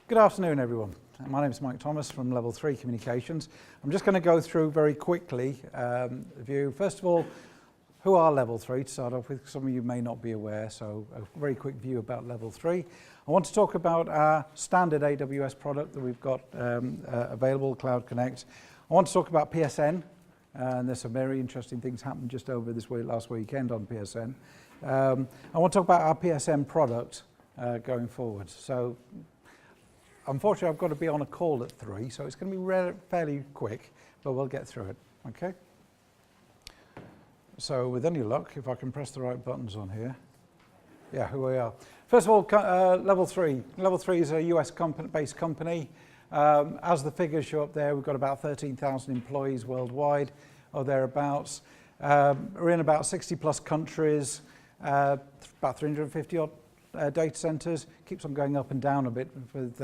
Good afternoon, everyone. My name is Mike Thomas from Level 3 Communications. I'm just going to go through very quickly the view. First of all, who are Level 3 to start off with? Some of you may not be aware, so a very quick view about Level 3. I want to talk about our standard AWS product that we've got available, Cloud Connect. I want to talk about PSN, and there's some very interesting things happened just over this last weekend on PSN. I want to talk about our PSN product going forward. So, unfortunately, I've got to be on a call at 3, so it's going to be fairly quick, but we'll get through it, okay? So with any luck, if I can press the right buttons on here. Yeah, who we are. First of all, Level 3. Level 3 is a US-based company. As the figures show up there, we've got about 13,000 employees worldwide, or thereabouts. We're in about 60-plus countries, about 350-odd data centers. Keeps on going up and down a bit with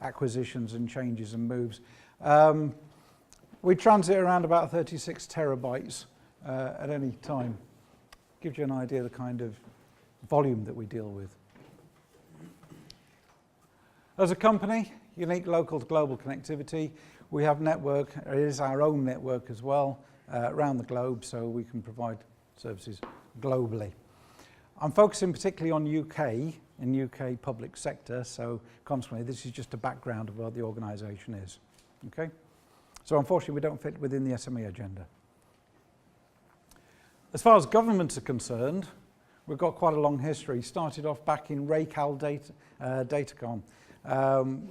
acquisitions and changes and moves. We transit around about 36 terabytes at any time. Gives you an idea of the kind of volume that we deal with. As a company, unique local to global connectivity. We have network, it is our own network as well, around the globe, so we can provide services globally. I'm focusing particularly on UK, in UK public sector, so consequently this is just a background of what the organisation is. Okay? So unfortunately we don't fit within the SME agenda. As far as governments are concerned, we've got quite a long history. Started off back in Raycal Datacom,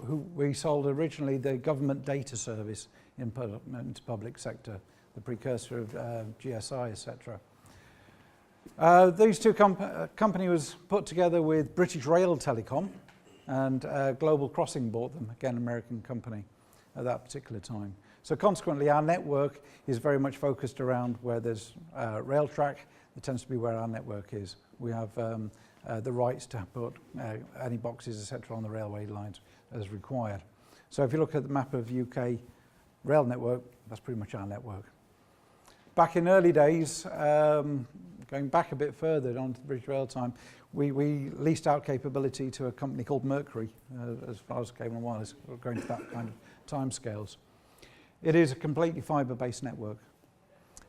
who we sold originally the government data service into public sector, the precursor of GSI, etc. These two company was put together with British Rail Telecom, and Global Crossing bought them, again American company at that particular time. So consequently our network is very much focused around where there's rail track. It tends to be where our network is. We have the rights to put any boxes, etc. on the railway lines as required. So if you look at the map of UK rail network, that's pretty much our network. Back in early days, going back a bit further onto the British Rail time, we leased out capability to a company called Mercury, as far as cable and wireless. We're going to that kind of timescales. It is a completely fibre-based network.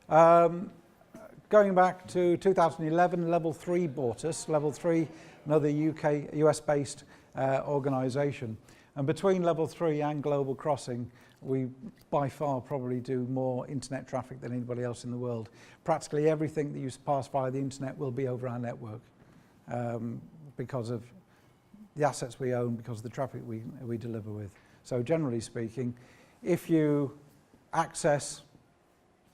Going back to 2011, Level 3 bought us. Level 3, another US-based organisation. And between Level 3 and Global Crossing, we by far probably do more internet traffic than anybody else in the world. Practically everything that you pass via the internet will be over our network because of the assets we own, because of the traffic we deliver with. So generally speaking, if you access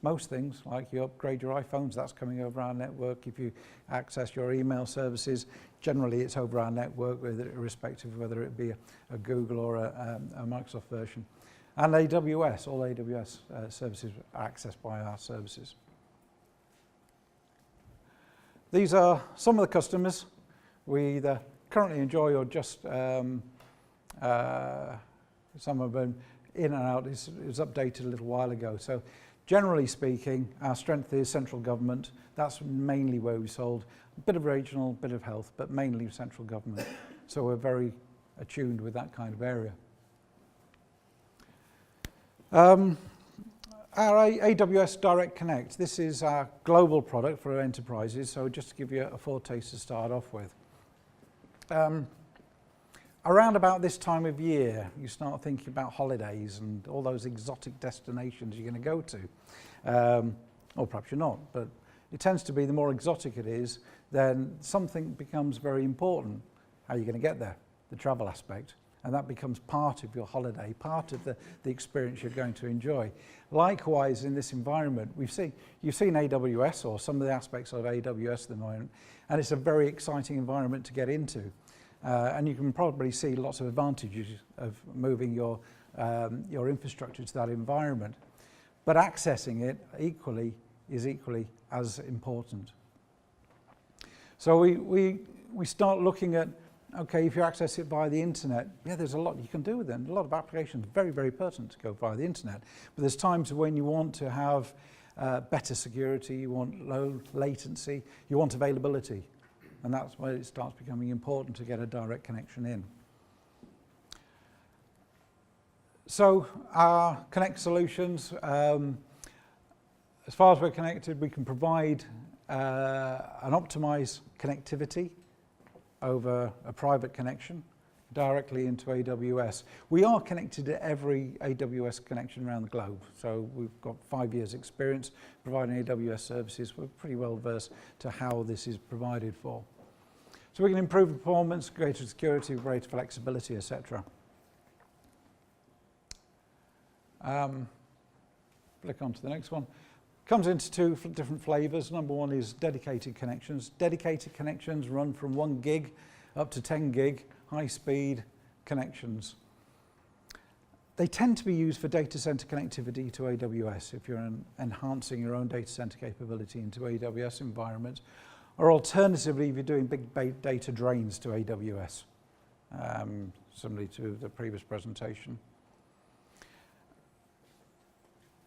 most things, like you upgrade your iPhones, that's coming over our network. If you access your email services, generally it's over our network, irrespective of whether it be a Google or a Microsoft version. And AWS, all AWS services are accessed by our services. These are some of the customers we either currently enjoy or just some of them in and out. It was updated a little while ago. So generally speaking, our strength is central government. That's mainly where we sold. A bit of regional, a bit of health, but mainly central government. So we're very attuned with that kind of area. Our AWS Direct Connect, this is our global product for enterprises, so just to give you a foretaste to start off with. Around about this time of year, you start thinking about holidays and all those exotic destinations you're going to go to. Or perhaps you're not, but it tends to be the more exotic it is, then something becomes very important. How are you going to get there? The travel aspect. And that becomes part of your holiday, part of the experience you're going to enjoy. Likewise, in this environment, you've seen AWS or some of the aspects of AWS at the moment, and it's a very exciting environment to get into. And you can probably see lots of advantages of moving your infrastructure to that environment. But accessing it is equally as important. So we start looking at, okay, if you access it via the internet, yeah, there's a lot you can do with it. A lot of applications, very, very pertinent to go via the internet. But there's times when you want to have better security, you want low latency, you want availability. And that's where it starts becoming important to get a direct connection in. So our Connect solutions, as far as we're connected, we can provide an optimized connectivity over a private connection directly into AWS. We are connected to every AWS connection around the globe. So we've got 5 years experience providing AWS services. We're pretty well versed to how this is provided for. So we can improve performance, greater security, greater flexibility, etc. Click on to the next one. Comes into 2 different flavors. Number 1 is dedicated connections. Dedicated connections run from 1 gig up to 10 gig, high-speed connections. They tend to be used for data center connectivity to AWS if you're enhancing your own data center capability into AWS environments, or alternatively if you're doing big data drains to AWS, similarly to the previous presentation.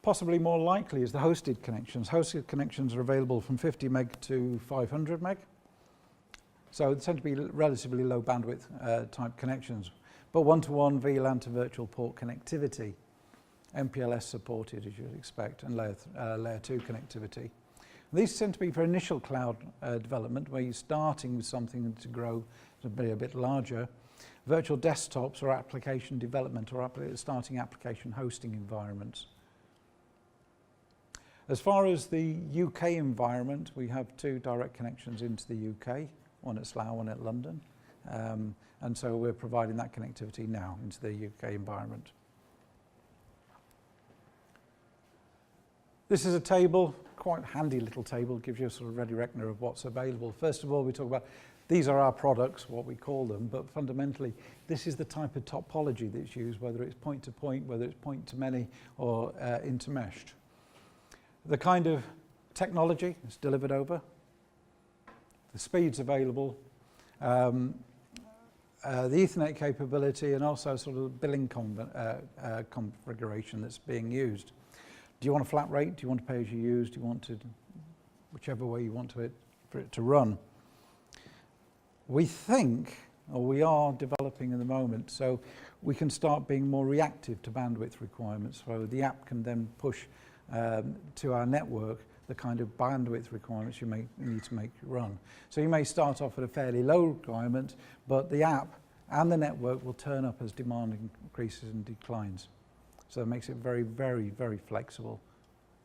Possibly more likely is the hosted connections. Hosted connections are available from 50 meg to 500 meg. So they tend to be relatively low bandwidth type connections, but one-to-one VLAN to virtual port connectivity, MPLS supported as you'd expect, and layer 2 connectivity. These tend to be for initial cloud development, where you're starting with something to grow to be a bit larger. Virtual desktops or application development or starting application hosting environments. As far as the UK environment, we have 2 direct connections into the UK, one at Slough, one at London. And so we're providing that connectivity now into the UK environment. This is a table, quite handy little table, gives you a sort of ready reckoner of what's available. First of all, we talk about, these are our products, what we call them, but fundamentally, this is the type of topology that's used, whether it's point-to-point, whether it's point-to-many, or intermeshed. The kind of technology is delivered over, the speeds available, the Ethernet capability, and also sort of billing configuration that's being used. Do you want a flat rate? Do you want to pay as you use? Do you want to, whichever way you want for it to run? We think, or we are developing in the moment, so we can start being more reactive to bandwidth requirements. So the app can then push to our network the kind of bandwidth requirements you may need to make run. So you may start off at a fairly low requirement, but the app and the network will turn up as demand increases and declines. So that makes it very, very, very flexible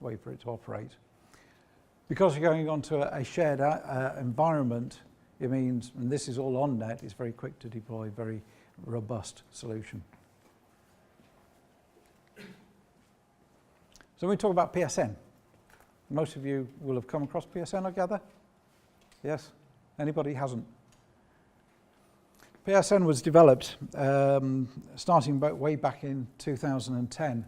way for it to operate. Because you're going onto a shared environment, it means, and this is all on net, it's very quick to deploy, very robust solution. So when we talk about PSN, most of you will have come across PSN, I gather? Yes? Anybody hasn't? PSN was developed starting way back in 2010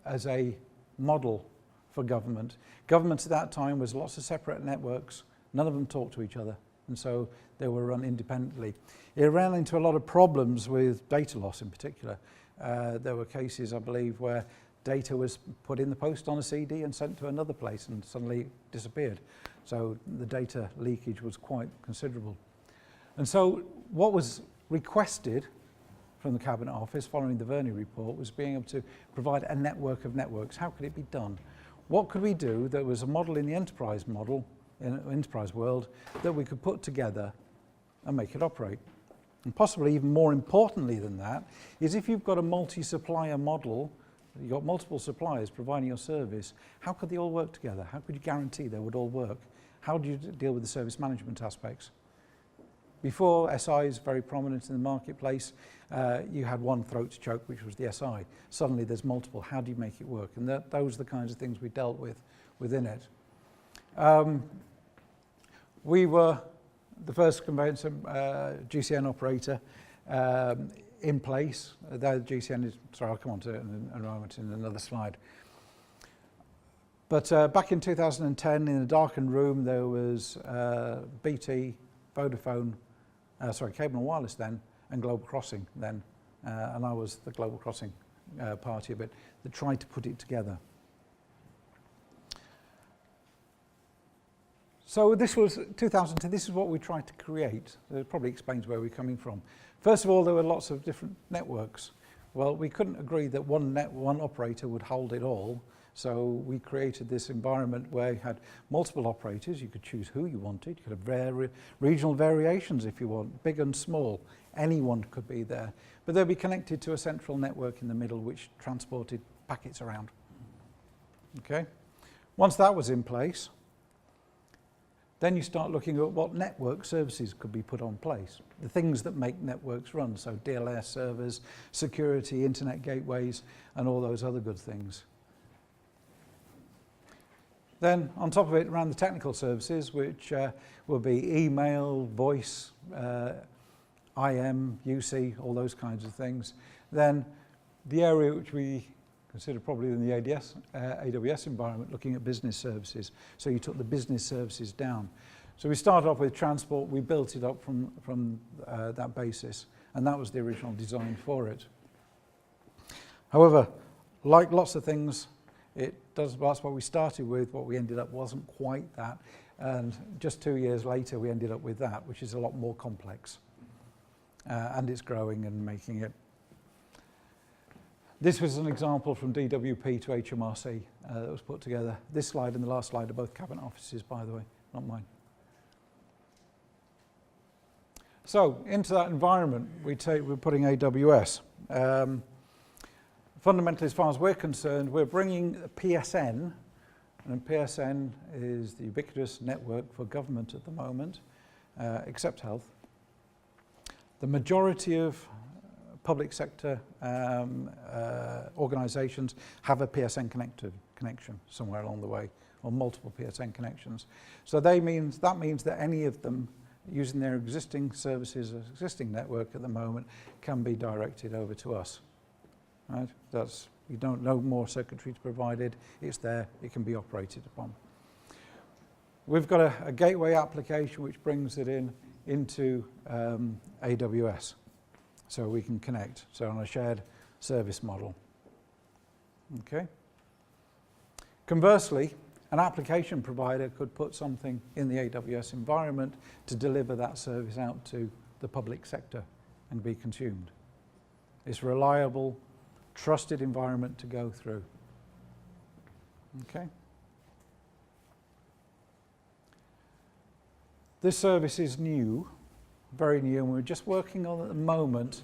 as a model for government. Government at that time was lots of separate networks. None of them talked to each other, and so they were run independently. It ran into a lot of problems with data loss in particular. There were cases, I believe, where data was put in the post on a CD and sent to another place and suddenly disappeared. So the data leakage was quite considerable. And so what was requested from the Cabinet Office following the Verney report was being able to provide a network of networks. How could it be done? What could we do that was a model in the enterprise model, in the enterprise world, that we could put together and make it operate? And possibly even more importantly than that is if you've got a multi-supplier model, you've got multiple suppliers providing your service, how could they all work together? How could you guarantee they would all work? How do you deal with the service management aspects? Before SI is very prominent in the marketplace, you had one throat to choke, which was the SI. Suddenly there's multiple. How do you make it work? And those are the kinds of things we dealt with within it. We were the first conveyancer GCN operator in place. The GCN is, sorry, I'll come on to it in another slide. But back in 2010, in a darkened room, there was BT, Vodafone, Cable and Wireless then, and Global Crossing then. And I was the Global Crossing party of it that tried to put it together. So this was 2010, this is what we tried to create. It probably explains where we're coming from. First of all, there were lots of different networks. Well, we couldn't agree that one operator would hold it all, so we created this environment where you had multiple operators. You could choose who you wanted. You could have regional variations if you want, big and small. Anyone could be there. But they'll be connected to a central network in the middle which transported packets around. Okay? Once that was in place, then you start looking at what network services could be put on place. The things that make networks run, so DLS servers, security, internet gateways, and all those other good things. Then on top of it, around the technical services, which will be email, voice, IM, UC, all those kinds of things. Then the area which we consider probably in the AWS environment, looking at business services. So you took the business services down. So we started off with transport, we built it up from that basis, and that was the original design for it. However, like lots of things, that's what we started with. What we ended up wasn't quite that, and just 2 years later we ended up with that, which is a lot more complex. And it's growing and making it. This was an example from DWP to HMRC that was put together. This slide and the last slide are both cabinet offices, by the way, not mine. So into that environment, we're putting AWS. Fundamentally, as far as we're concerned, we're bringing PSN, and PSN is the ubiquitous network for government at the moment, except health. The majority of public sector organisations have a PSN connection somewhere along the way, or multiple PSN connections. So that means that any of them using their existing services, existing network at the moment, can be directed over to us. Right? You don't know more circuitry provided, it's there, it can be operated upon. We've got a gateway application which brings it into AWS. So we can connect, so on a shared service model. Okay. Conversely, an application provider could put something in the AWS environment to deliver that service out to the public sector and be consumed. It's a reliable, trusted environment to go through. Okay. This service is new. Very new, and we're just working on at the moment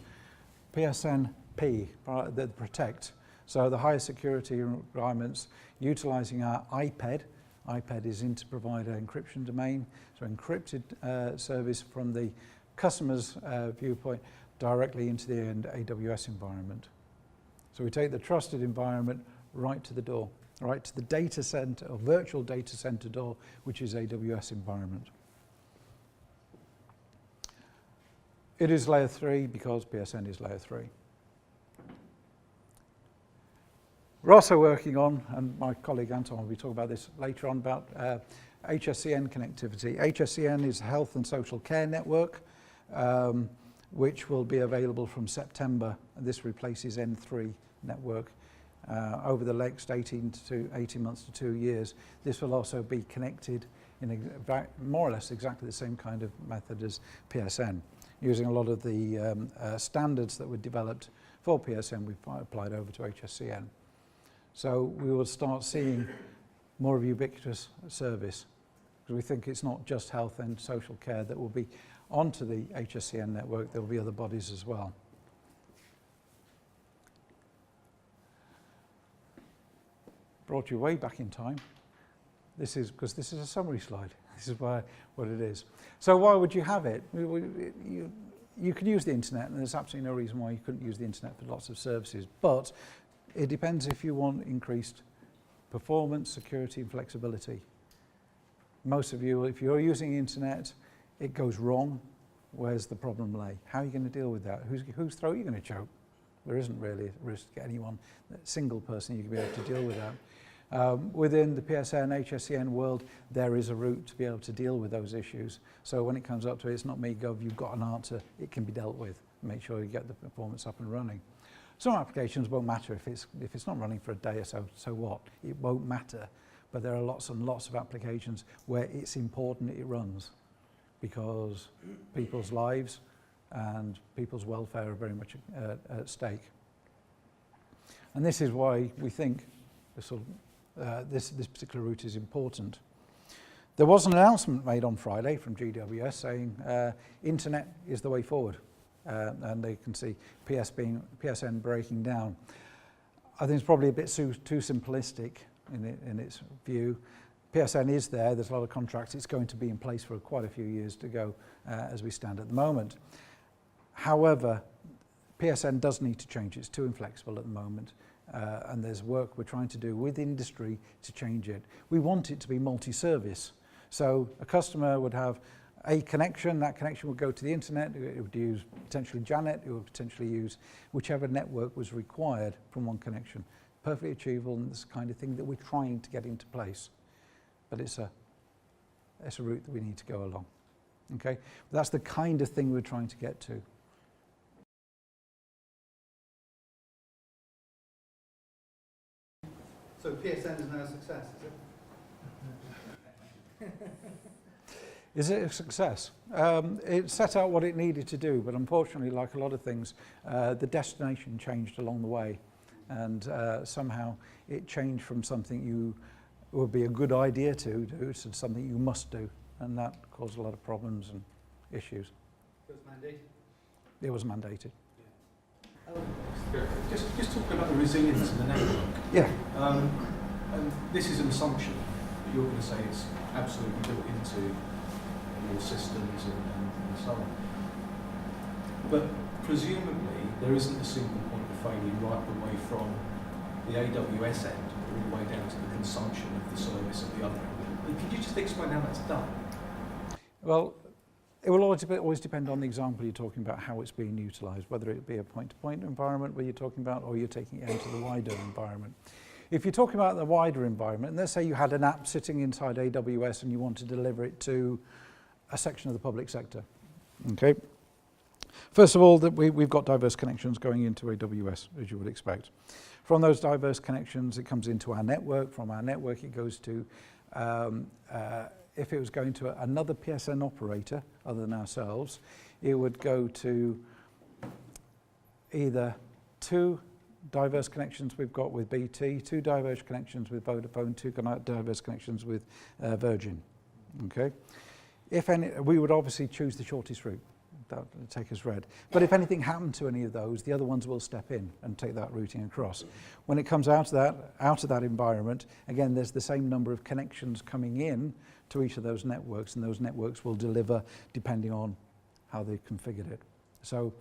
PSNP, the Protect. So the higher security requirements, utilising our IPED. IPED is in to provide an encryption domain, so encrypted service from the customer's viewpoint directly into the AWS environment. So we take the trusted environment right to the door, right to the data center or virtual data center door, which is AWS environment. It is layer 3 because PSN is layer 3. We're also working on, and my colleague Anton will be talking about this later on, about HSCN connectivity. HSCN is a health and social care network, which will be available from September. This replaces N3 network. Over the next 18 months to 2 years, this will also be connected in more or less exactly the same kind of method as PSN. Using a lot of the standards that were developed for PSN, we've applied over to HSCN. So we will start seeing more of ubiquitous service, because we think it's not just health and social care that will be onto the HSCN network, there will be other bodies as well. Brought you way back in time. Because this is a summary slide. This is what it is. So why would you have it? You can use the internet, and there's absolutely no reason why you couldn't use the internet for lots of services. But it depends if you want increased performance, security, and flexibility. Most of you, if you're using the internet, it goes wrong. Where's the problem lay? How are you going to deal with that? Whose throat are you going to choke? There isn't really a risk to anyone, a single person you can be able to deal with that. Within the PSN, HSCN world, there is a route to be able to deal with those issues. So when it comes up to it, it's not me, Gov, you've got an answer, it can be dealt with. Make sure you get the performance up and running. Some applications won't matter if it's not running for a day or so, so what? It won't matter. But there are lots and lots of applications where it's important it runs, because people's lives and people's welfare are very much at stake. And this is why we think this particular route is important. There was an announcement made on Friday from GWS saying internet is the way forward, and they can see PSN breaking down. I think it's probably a bit too simplistic in its view. PSN is there, there's a lot of contracts, it's going to be in place for quite a few years to go as we stand at the moment. However, PSN does need to change, it's too inflexible at the moment. And there's work we're trying to do with industry to change it. We want it to be multi-service. So a customer would have a connection, that connection would go to the internet, it would use potentially Janet, it would potentially use whichever network was required from one connection. Perfectly achievable, and this kind of thing that we're trying to get into place. But it's a route that we need to go along. Okay? But that's the kind of thing we're trying to get to. So PSN is now a success, is it? Is it a success? It set out what it needed to do, but unfortunately, like a lot of things, the destination changed along the way, and somehow it changed from something it would be a good idea to do to something you must do, and that caused a lot of problems and issues. It was mandated? It was mandated. Just talking about the resilience of the network. Yeah. And this is an assumption that you're going to say it's absolutely built into your systems and so on. But presumably there isn't a single point of failure right the way from the AWS end all the way down to the consumption of the service at the other end. Could you just explain how that's done? Well, it will always depend on the example you're talking about, how it's being utilised, whether it be a point-to-point environment where you're talking about, or you're taking it into the wider environment. If you're talking about the wider environment, and let's say you had an app sitting inside AWS and you want to deliver it to a section of the public sector. Okay. First of all, we've got diverse connections going into AWS, as you would expect. From those diverse connections, it comes into our network. From our network, it goes to if it was going to another PSN operator other than ourselves, it would go to either two diverse connections we've got with BT, two diverse connections with Vodafone, two diverse connections with Virgin. Okay, if any, we would obviously choose the shortest route. That would take us red. But if anything happened to any of those, the other ones will step in and take that routing across. When it comes out of that environment, again, there's the same number of connections coming in to each of those networks, and those networks will deliver depending on how they've configured it. So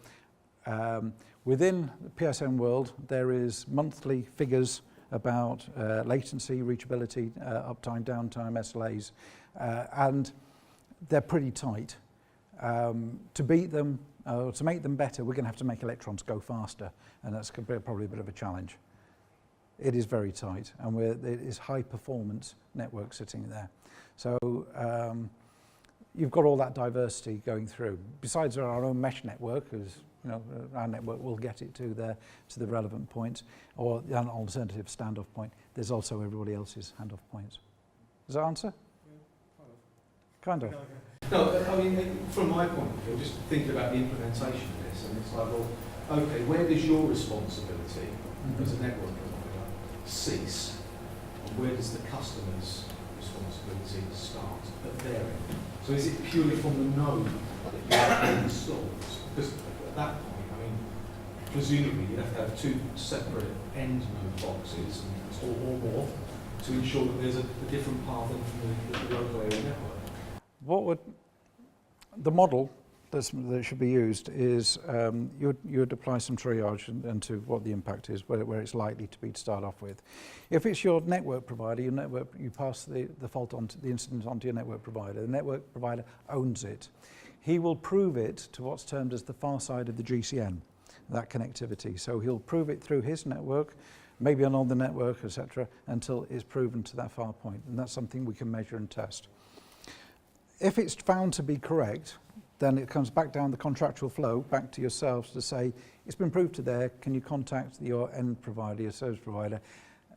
within the PSN world, there is monthly figures about latency, reachability, uptime, downtime, SLAs, and they're pretty tight. To beat them, to make them better, we're going to have to make electrons go faster, and that's probably a bit of a challenge. It is very tight, and it is high performance network sitting there. So you've got all that diversity going through. Besides our own mesh network, because our network will get it to the relevant point, or an alternative standoff point. There's also everybody else's handoff points. Does that answer? Yeah, kind of. No, I mean, from my point of view, just thinking about the implementation of this, and it's like, well, okay, where does your responsibility as a network provider cease, and where does the customer's responsibility start at their end? So is it purely from the node that you have installed? Because at that point, I mean, presumably you have to have two separate end node boxes or more to ensure that there's a different path in the local area network. What would the model that should be used is you would apply some triage into what the impact is, where it's likely to be to start off with. If it's your network provider, you pass the fault onto the incident onto your network provider. The network provider owns it. He will prove it to what's termed as the far side of the GCN, that connectivity. So he'll prove it through his network, maybe on the network, etc., until it's proven to that far point, and that's something we can measure and test. If it's found to be correct, then it comes back down the contractual flow, back to yourselves to say, it's been proved to there, can you contact your end provider, your service provider,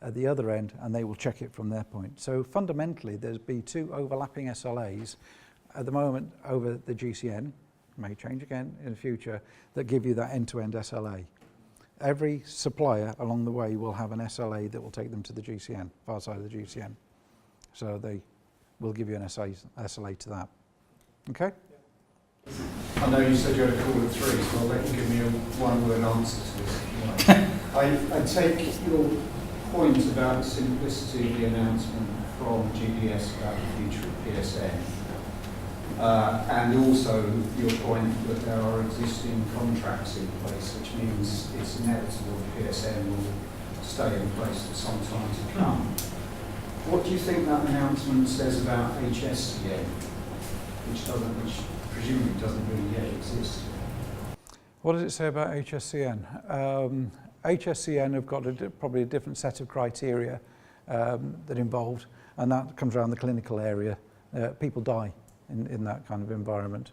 at the other end, and they will check it from their point. So fundamentally, there's be two overlapping SLAs at the moment over the GCN, may change again in the future, that give you that end-to-end SLA. every supplier along the way will have an SLA that will take them to the GCN, far side of the GCN. So they will give you an SLA to that. Okay? I know you said you had a call at 3, so I'll let you give me a one-word answer to this if you like. I take your point about the simplicity of the announcement from GDS about the future of PSN, and also your point that there are existing contracts in place, which means it's inevitable that PSN will stay in place for some time to come. What do you think that announcement says about HSCN, which presumably doesn't really yet exist? What does it say about HSCN? HSCN have got probably a different set of criteria that involved, and that comes around the clinical area. People die in that kind of environment.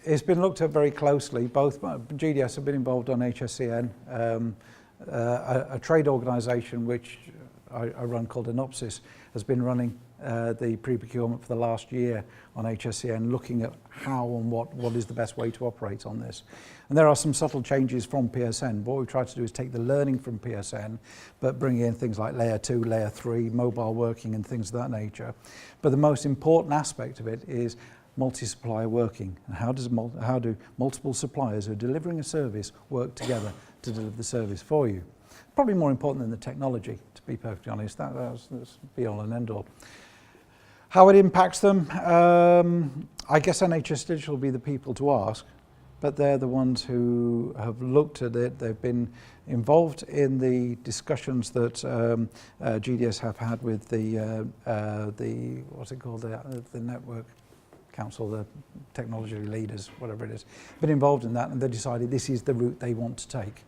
It's been looked at very closely. Both GDS have been involved on HSCN. A trade organisation which I run called Anopsis has been running the pre-procurement for the last year on HSCN, looking at how and what is the best way to operate on this. And there are some subtle changes from PSN. What we've tried to do is take the learning from PSN, but bring in things like layer 2, layer 3, mobile working and things of that nature. But the most important aspect of it is multi-supplier working. And how do multiple suppliers who are delivering a service work together to deliver the service for you? Probably more important than the technology, to be perfectly honest. That's be all and end all. How it impacts them, I guess NHS Digital will be the people to ask, but they're the ones who have looked at it. They've been involved in the discussions that GDS have had with the what's it called, the network council, the technology leaders, whatever it is. Been involved in that, and they decided this is the route they want to take.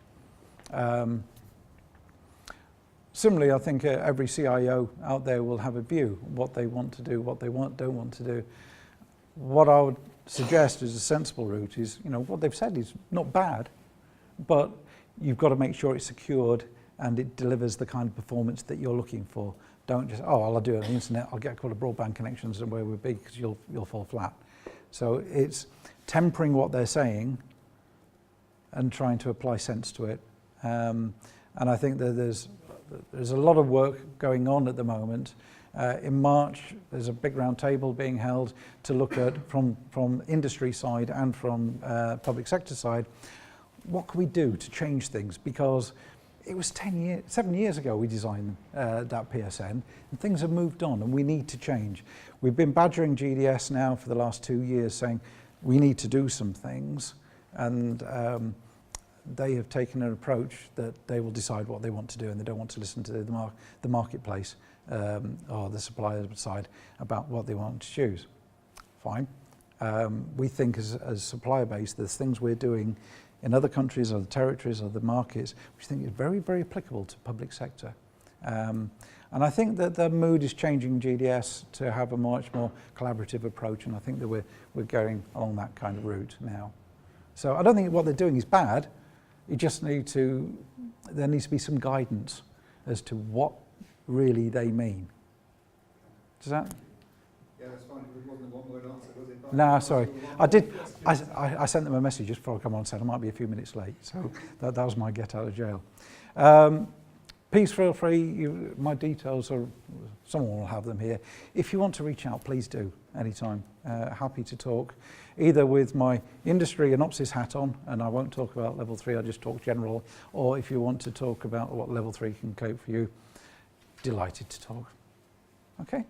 Similarly, I think every CIO out there will have a view, what they want to do, what they don't want to do. What I would suggest is a sensible route is, what they've said is not bad, but you've got to make sure it's secured and it delivers the kind of performance that you're looking for. Don't just, I'll do it on the internet, I'll get a couple of broadband connections and where we're big because you'll fall flat. So it's tempering what they're saying and trying to apply sense to it. And I think that there's a lot of work going on at the moment. In March, there's a big round table being held to look at, from industry side and from public sector side, what can we do to change things? Because it was 7 years ago we designed that PSN, and things have moved on and we need to change. We've been badgering GDS now for the last 2 years saying we need to do some things, and they have taken an approach that they will decide what they want to do, and they don't want to listen to the marketplace or the supplier side about what they want to choose. Fine. We think as supplier base, there's things we're doing in other countries, other territories, other markets, which I think is very, very applicable to public sector. And I think that the mood is changing GDS to have a much more collaborative approach, and I think that we're going along that kind of route now. So I don't think what they're doing is bad. You just there needs to be some guidance as to what really they mean. Does that? Yeah, that's fine. It wasn't a one-word answer, was it? No, sorry. I sent them a message just before I come on and said I might be a few minutes late. So that was my get out of jail. Please feel free. My details are, someone will have them here. If you want to reach out, please do anytime. Happy to talk, either with my industry Anopsis hat on, and I won't talk about level 3, I'll just talk general, or if you want to talk about what level 3 can cope for you, delighted to talk. Okay.